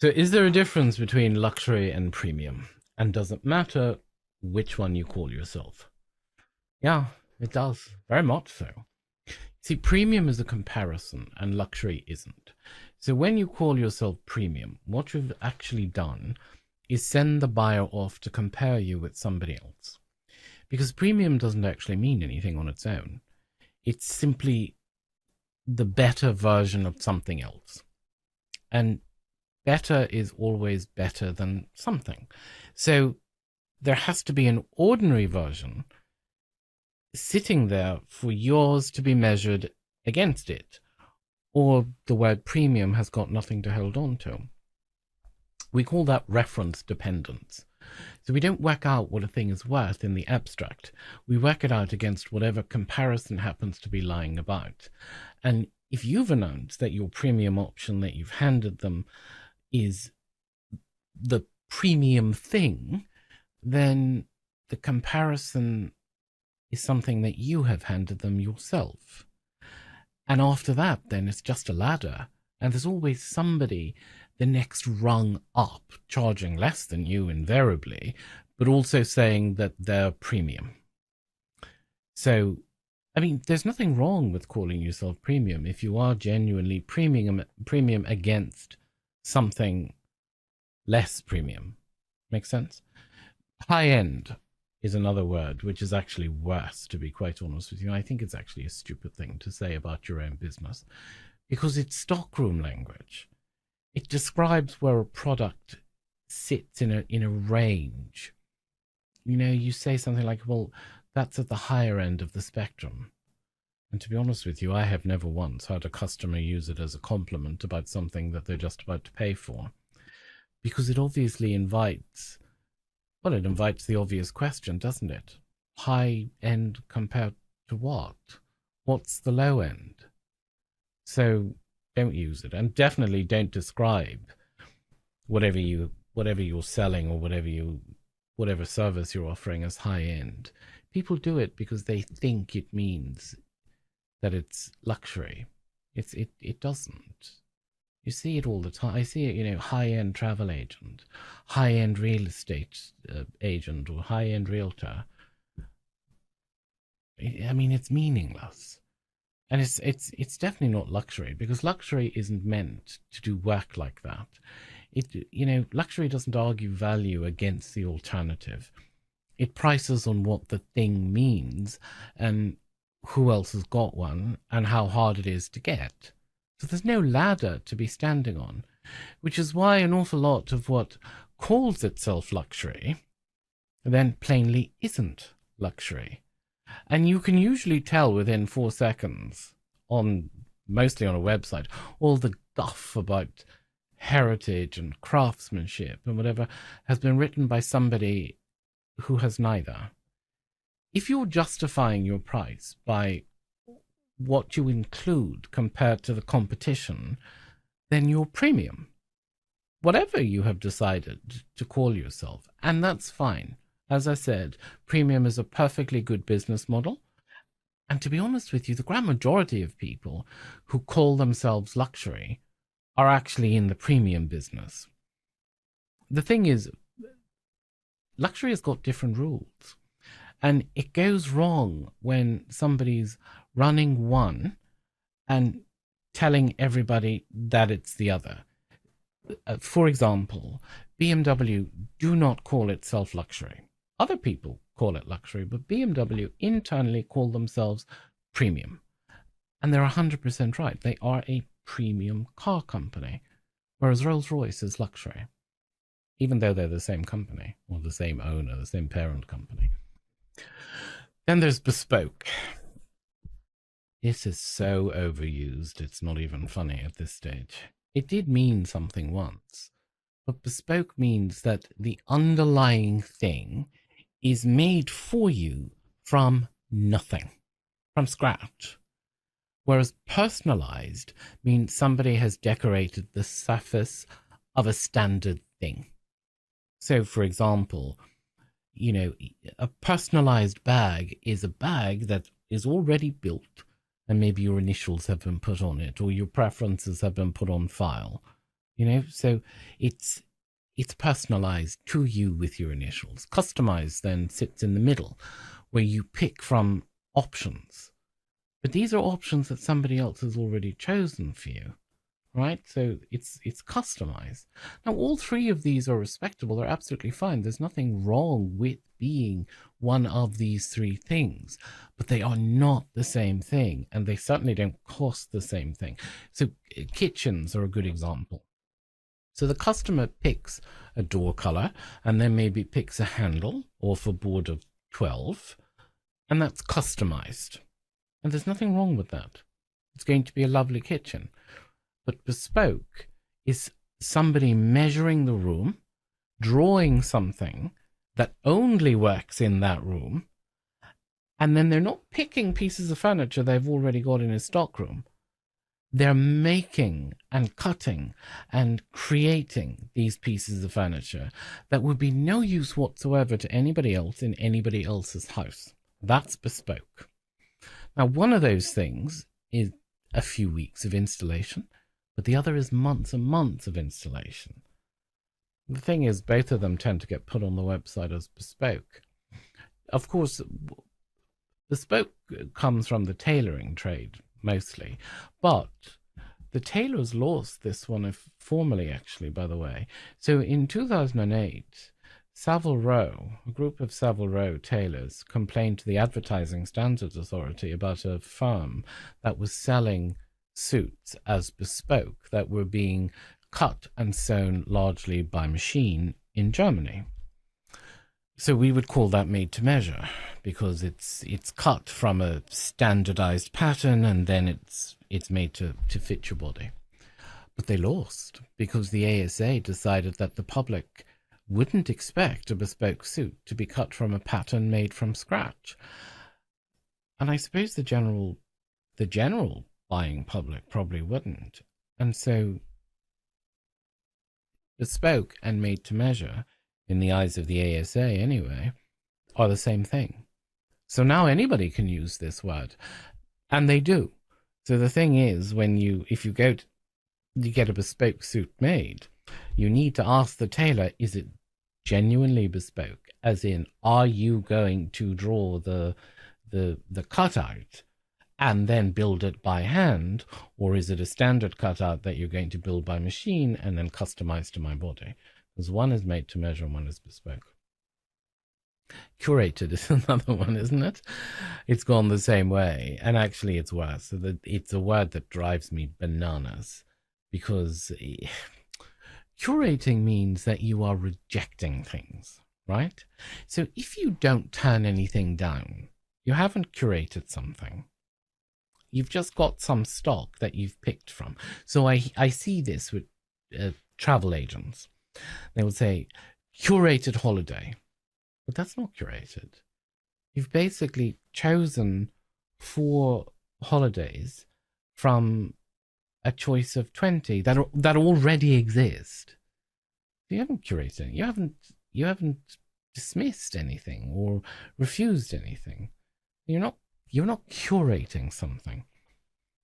So is there a difference between luxury and premium? And does it matter which one you call yourself? Yeah, it does. Very much so. See, premium is a comparison and luxury isn't. So when you call yourself premium, what you've actually done is send the buyer off to compare you with somebody else. Because premium doesn't actually mean anything on its own. It's simply the better version of something else. And better is always better than something. So there has to be an ordinary version sitting there for yours to be measured against it, or the word premium has got nothing to hold on to. We call that reference dependence. So we don't work out what a thing is worth in the abstract. We work it out against whatever comparison happens to be lying about. And if you've announced that your premium option that you've handed them is the premium thing, then the comparison is something that you have handed them yourself. And after that, then it's just a ladder. And there's always somebody the next rung up, charging less than you invariably, but also saying that they're premium. So, I mean, there's nothing wrong with calling yourself premium if you are genuinely premium against something less premium. Makes sense? High end is another word, which is actually worse, to be quite honest with you. I think it's actually a stupid thing to say about your own business because it's stockroom language. It describes where a product sits in a range. You know, you say something like, well, that's at the higher end of the spectrum. And to be honest with you, I have never once had a customer use it as a compliment about something that they're just about to pay for. Because it obviously invites the obvious question, doesn't it? High end compared to what? What's the low end? So don't use it, and definitely don't describe whatever you're selling or whatever service you're offering as high end. People do it because they think it means that it's luxury. It doesn't. You see it all the time. I see it, high-end travel agent, high-end real estate agent, or high-end realtor. I mean, it's meaningless. And it's definitely not luxury, because luxury isn't meant to do work like that. Luxury doesn't argue value against the alternative. It prices on what the thing means and who else has got one and how hard it is to get. So there's no ladder to be standing on, which is why an awful lot of what calls itself luxury then plainly isn't luxury. And you can usually tell within 4 seconds, mostly on a website, all the guff about heritage and craftsmanship and whatever has been written by somebody who has neither. If you're justifying your price by what you include compared to the competition, then you're premium. Whatever you have decided to call yourself, and that's fine. As I said, premium is a perfectly good business model. And to be honest with you, the grand majority of people who call themselves luxury are actually in the premium business. The thing is, luxury has got different rules. And it goes wrong when somebody's running one and telling everybody that it's the other. For example, BMW do not call itself luxury. Other people call it luxury, but BMW internally call themselves premium. And they're 100% right. They are a premium car company, whereas Rolls-Royce is luxury, even though they're the same company, or the same owner, the same parent company. Then there's bespoke. This is so overused, it's not even funny at this stage. It did mean something once, but bespoke means that the underlying thing is made for you from nothing, from scratch. Whereas personalized means somebody has decorated the surface of a standard thing. So, for example, a personalized bag is a bag that is already built and maybe your initials have been put on it or your preferences have been put on file. So it's personalized to you with your initials. Customized then sits in the middle, where you pick from options. But these are options that somebody else has already chosen for you, right? So it's customized. Now, all three of these are respectable. They're absolutely fine. There's nothing wrong with being one of these three things, but they are not the same thing, and they certainly don't cost the same thing. So kitchens are a good example. So the customer picks a door color and then maybe picks a handle off a board of 12, and that's customized. And there's nothing wrong with that. It's going to be a lovely kitchen. But bespoke is somebody measuring the room, drawing something that only works in that room, and then they're not picking pieces of furniture they've already got in a stockroom. They're making and cutting and creating these pieces of furniture that would be no use whatsoever to anybody else in anybody else's house. That's bespoke. Now, one of those things is a few weeks of installation, but the other is months and months of installation. The thing is, both of them tend to get put on the website as bespoke. Of course, bespoke comes from the tailoring trade mostly, but the tailors lost this one formally, actually, by the way. So in 2008, Savile Row, a group of Savile Row tailors, complained to the Advertising Standards Authority about a firm that was selling suits as bespoke that were being cut and sewn largely by machine in Germany. So we would call that made to measure, because it's cut from a standardized pattern and then it's made to fit your body. But they lost because the ASA decided that the public wouldn't expect a bespoke suit to be cut from a pattern made from scratch. And I suppose the general buying public probably wouldn't. And so bespoke and made to measure, in the eyes of the ASA anyway, are the same thing. So now anybody can use this word, and they do. So the thing is, if you get a bespoke suit made, you need to ask the tailor, is it genuinely bespoke? As in, are you going to draw the cutout and then build it by hand, or is it a standard cutout that you're going to build by machine and then customize to my body? Because one is made to measure and one is bespoke. Curated is another one, isn't it? It's gone the same way, and actually it's worse. So it's a word that drives me bananas, because curating means that you are rejecting things, right? So if you don't turn anything down, you haven't curated something. You've just got some stock that you've picked from. So I see this with travel agents. They will say, curated holiday. But that's not curated. You've basically chosen 4 holidays from a choice of 20 that already exist. You haven't curated. You haven't dismissed anything or refused anything. You're not curating something.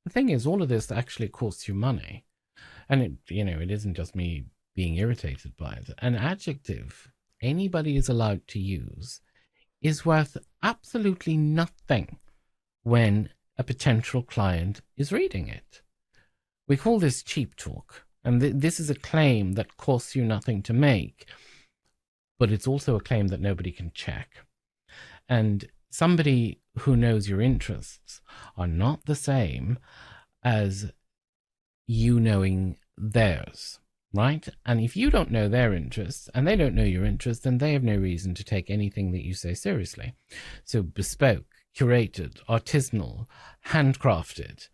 The thing is, all of this actually costs you money, and it isn't just me being irritated by it. An adjective anybody is allowed to use is worth absolutely nothing when a potential client is reading it. We call this cheap talk, and this is a claim that costs you nothing to make, but it's also a claim that nobody can check. And somebody who knows your interests are not the same as you knowing theirs, right? And if you don't know their interests and they don't know your interests, then they have no reason to take anything that you say seriously. So bespoke, curated, artisanal, handcrafted,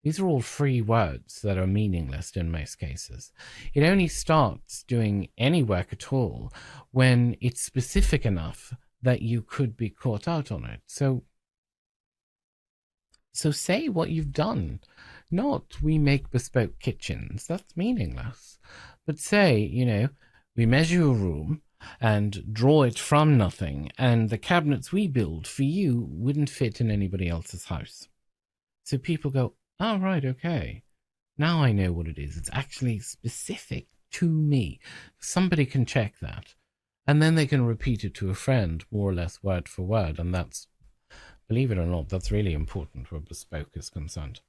these are all free words that are meaningless in most cases. It only starts doing any work at all when it's specific enough that you could be caught out on it. So say what you've done. Not, we make bespoke kitchens. That's meaningless. But say, we measure your room and draw it from nothing, and the cabinets we build for you wouldn't fit in anybody else's house. So people go, oh, right, okay. Now I know what it is. It's actually specific to me. Somebody can check that. And then they can repeat it to a friend, more or less word for word. And that's, believe it or not, that's really important where bespoke is concerned.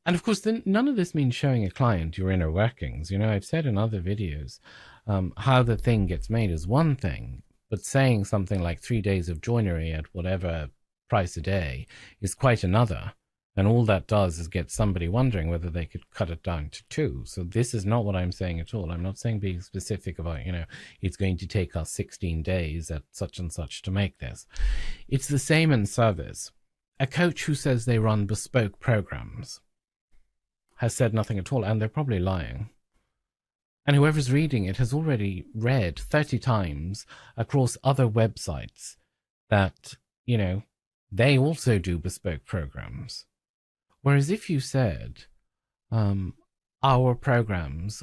And of course, then none of this means showing a client your inner workings. You know, I've said in other videos, how the thing gets made is one thing, but saying something like 3 days of joinery at whatever price a day is quite another. And all that does is get somebody wondering whether they could cut it down to 2. So this is not what I'm saying at all. I'm not saying being specific about, you know, it's going to take us 16 days at such and such to make this. It's the same in service. A coach who says they run bespoke programs has said nothing at all, and they're probably lying. And whoever's reading it has already read 30 times across other websites that, you know, they also do bespoke programs. Whereas if you said, our programs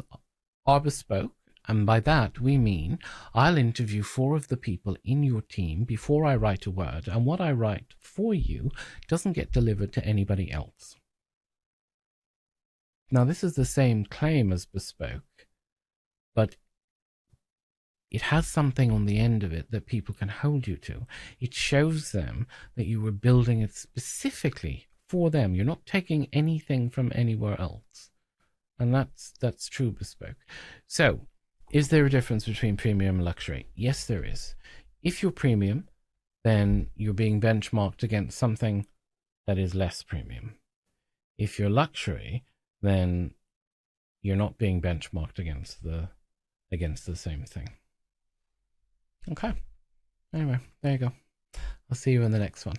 are bespoke, and by that we mean I'll interview 4 of the people in your team before I write a word, and what I write for you doesn't get delivered to anybody else. Now, this is the same claim as bespoke, but it has something on the end of it that people can hold you to. It shows them that you were building it specifically for them. You're not taking anything from anywhere else. And that's true bespoke. So, is there a difference between premium and luxury? Yes, there is. If you're premium, then you're being benchmarked against something that is less premium. If you're luxury, then you're not being benchmarked against the same thing. Okay. Anyway, there you go. I'll see you in the next one.